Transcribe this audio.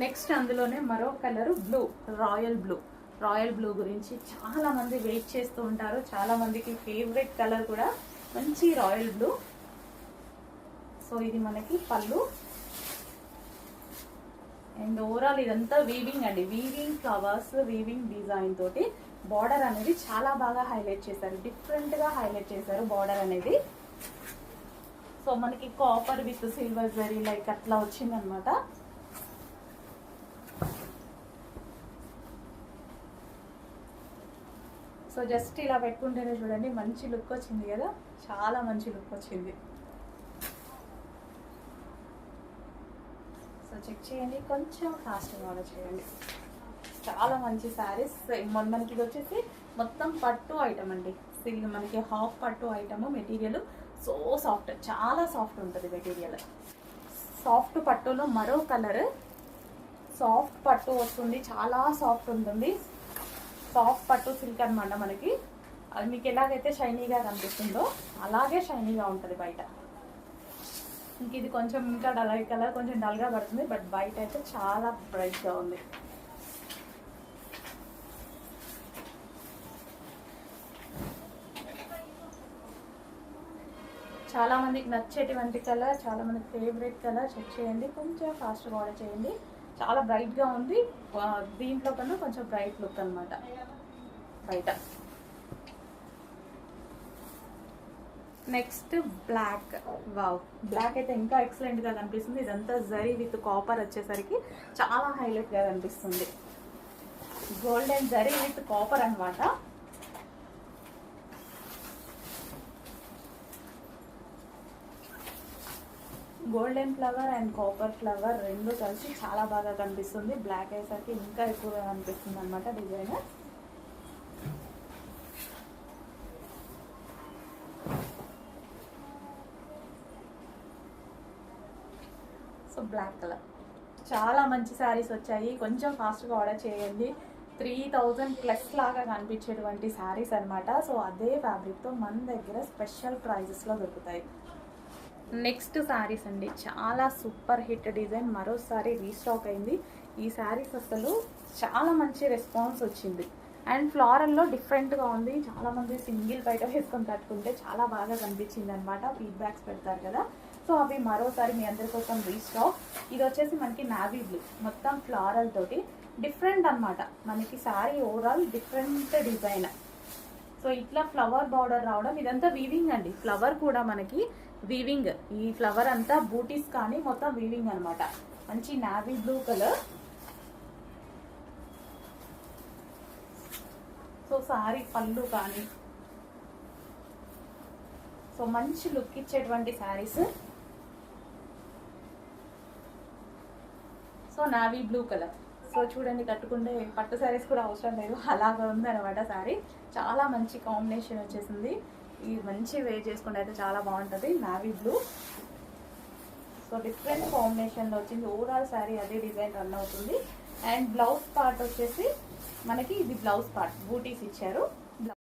Next అందులోనే మరో colour blue, royal blue గురించి చాలా మంది వెయిట్ చేస్తూ ఉంటారు. చాలా మందికి ఫేవరెట్ కలర్ కూడా మంచి రాయల్ బ్లూ. సో ఇది మనకి పళ్ళు అండ్ ఓవరాల్ ఇదంతా వీవింగ్ అండి, వీవింగ్ ఫ్లవర్స్, వీవింగ్ డిజైన్ తోటి బార్డర్ అనేది చాలా బాగా హైలైట్ చేశారు, డిఫరెంట్ గా హైలైట్ చేశారు బార్డర్ అనేది. సో మనకి copper with silver zari like అట్లా వచ్చిందనమాట. సో జస్ట్ ఇలా పెట్టుకుంటేనే చూడండి మంచి లుక్ వచ్చింది కదా, చాలా మంచి లుక్ వచ్చింది. సో చెక్ చేయండి, కొంచెం ఫాస్ట్గా ఆర్డర్ చేయండి. చాలా మంచి శారీస్. మనకి ఇది వచ్చేసి మొత్తం పట్టు ఐటమ్ అండి, మనకి హాఫ్ పట్టు ఐటమ్. మెటీరియల్ సో సాఫ్ట్, చాలా సాఫ్ట్ ఉంటుంది మెటీరియల్. సాఫ్ట్ పట్టులో మరో కలర్, సాఫ్ట్ పట్టు వస్తుంది, చాలా సాఫ్ట్ ఉంటుంది. సాఫ్ట్ పట్టు సిల్క్ అనమాట మనకి. అది మీకు ఎలాగైతే షైనీగా కనిపిస్తుందో అలాగే షైనీగా ఉంటుంది బయట. ఇంక ఇది కొంచెం ఇంకా డల్ కలర్, కొంచెం డల్గా పడుతుంది, బట్ బయట అయితే చాలా బ్రైట్గా ఉంది. చాలా మందికి నచ్చేటువంటి కలర్, చాలా మందికి ఫేవరెట్ కలర్. చెక్ చేయండి, కొంచెం ఫాస్ట్గా ఆర్డర్ చేయండి. చాలా బ్రైట్గా ఉంది, దీంట్లో కన్నా కొంచెం బ్రైట్ లుక్ అనమాట బయట. Next black. వావ్, బ్లాక్ అయితే ఇంకా ఎక్సలెంట్గా కనిపిస్తుంది. ఇదంతా జరీ విత్ కాపర్ వచ్చేసరికి చాలా హైలైట్గా కనిపిస్తుంది. గోల్డెన్ జరీ విత్ కాపర్ అనమాట. Golden flower and copper flower రెండు కలిసి చాలా బాగా కనిపిస్తుంది. బ్లాక్ అయ్యేసరికి ఇంకా ఎక్కువగా కనిపిస్తుంది అనమాట డిజైన్. సో బ్లాక్ కలర్, చాలా మంచి శారీస్ వచ్చాయి. కొంచెం ఫాస్ట్గా ఆర్డర్ చేయండి. 3000 ప్లస్ లాగా కనిపించేటువంటి శారీస్ అనమాట. సో అదే ఫ్యాబ్రిక్తో మన దగ్గర స్పెషల్ ప్రైజెస్లో దొరుకుతాయి. నెక్స్ట్ శారీస్ అండి, చాలా సూపర్ హిట్ డిజైన్, మరోసారి రీస్టాక్ అయింది ఈ శారీస్. అసలు చాలా మంచి రెస్పాన్స్ వచ్చింది. అండ్ ఫ్లోరల్లో డిఫరెంట్గా ఉంది. చాలామంది సింగిల్ బయట వేసుకొని కట్టుకుంటే చాలా బాగా కనిపించింది అనమాట, ఫీడ్బ్యాక్స్ పెడతారు కదా. సో అవి మరోసారి మీ అందరి కోసం రీస్టాక్. ఇది వచ్చేసి మనకి నావీ బ్లూ, మొత్తం ఫ్లోరల్ తోటి డిఫరెంట్ అనమాట. మనకి sari overall different design. So ఇట్లా ఫ్లవర్ బార్డర్ రావడం, ఇదంతా వీవింగ్ అండి. ఫ్లవర్ కూడా మనకి వీవింగ్, ఈ ఫ్లవర్ అంతా బూటీస్ కానీ మొత్తం వీవింగ్ అనమాట. మంచి navy blue colour. So sorry పళ్ళు కానీ, సో మంచి లుక్ ఇచ్చేటువంటి saris. So navy blue colour. So చూడండి, కట్టుకుంటే పట్టు శారీస్ కూడా అవసరం లేదు, అలాగా ఉంది అనమాట శారీ. చాలా మంచి కాంబినేషన్ వచ్చేసింది. ఇది మంచి వేర్ చేసుకుంటే అయితే చాలా బాగుంటుంది, నావీ బ్లూ. సో డిఫరెంట్ కాంబినేషన్లో వచ్చింది. ఓవరాల్ శారీ అదే డిజైన్ రన్ అవుతుంది. అండ్ బ్లౌజ్ పార్ట్ వచ్చేసి మనకి ఇది బ్లౌజ్ పార్ట్ బూటీస్ ఇచ్చారు.